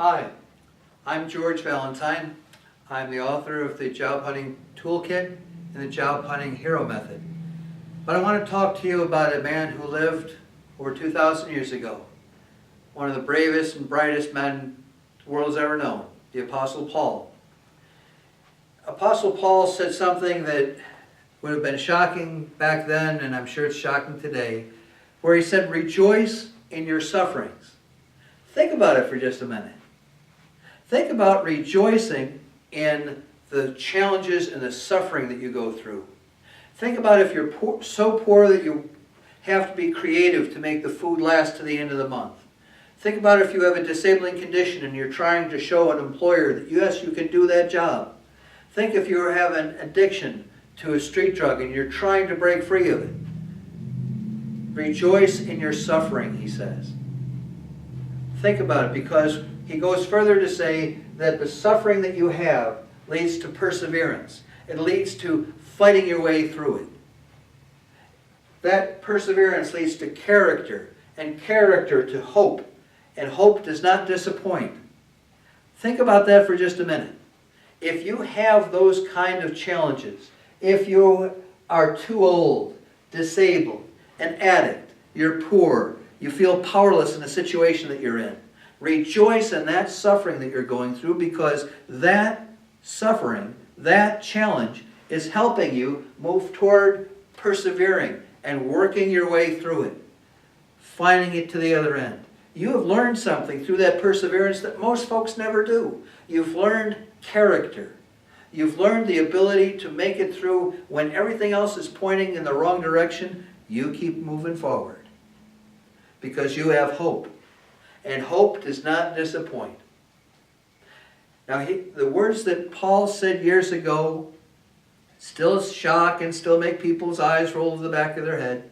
Hi, I'm George Valentine. I'm the author of the Job Hunting Toolkit and the Job Hunting Hero Method. But I want to talk to you about a man who lived over 2,000 years ago. One of the bravest and brightest men the world has ever known, the Apostle Paul. Apostle Paul said something that would have been shocking back then, and I'm sure it's shocking today, where he said, "Rejoice in your sufferings." Think about it for just a minute. Think about rejoicing in the challenges and the suffering that you go through. Think about if you're so poor that you have to be creative to make the food last to the end of the month. Think about if you have a disabling condition and you're trying to show an employer that yes, you can do that job. Think if you have an addiction to a street drug and you're trying to break free of it. Rejoice in your suffering, he says. Think about it, because he goes further to say that the suffering that you have leads to perseverance. It leads to fighting your way through it. That perseverance leads to character, and character to hope. And hope does not disappoint. Think about that for just a minute. If you have those kind of challenges, if you are too old, disabled, an addict, you're poor, you feel powerless in the situation that you're in, rejoice in that suffering that you're going through, because that suffering, that challenge, is helping you move toward persevering and working your way through it, finding it to the other end. You have learned something through that perseverance that most folks never do. You've learned character. You've learned the ability to make it through when everything else is pointing in the wrong direction. You keep moving forward because you have hope. And hope does not disappoint. Now, the words that Paul said years ago still shock and still make people's eyes roll to the back of their head.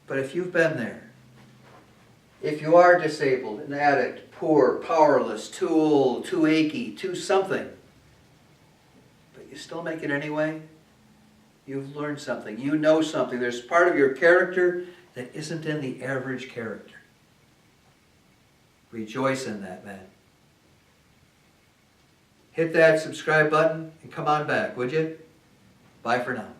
But if you've been there, if you are disabled, an addict, poor, powerless, too old, too achy, too something, but you still make it anyway, you've learned something. You know something. There's part of your character that isn't in the average character. Rejoice in that, man. Hit that subscribe button and come on back, would you? Bye for now.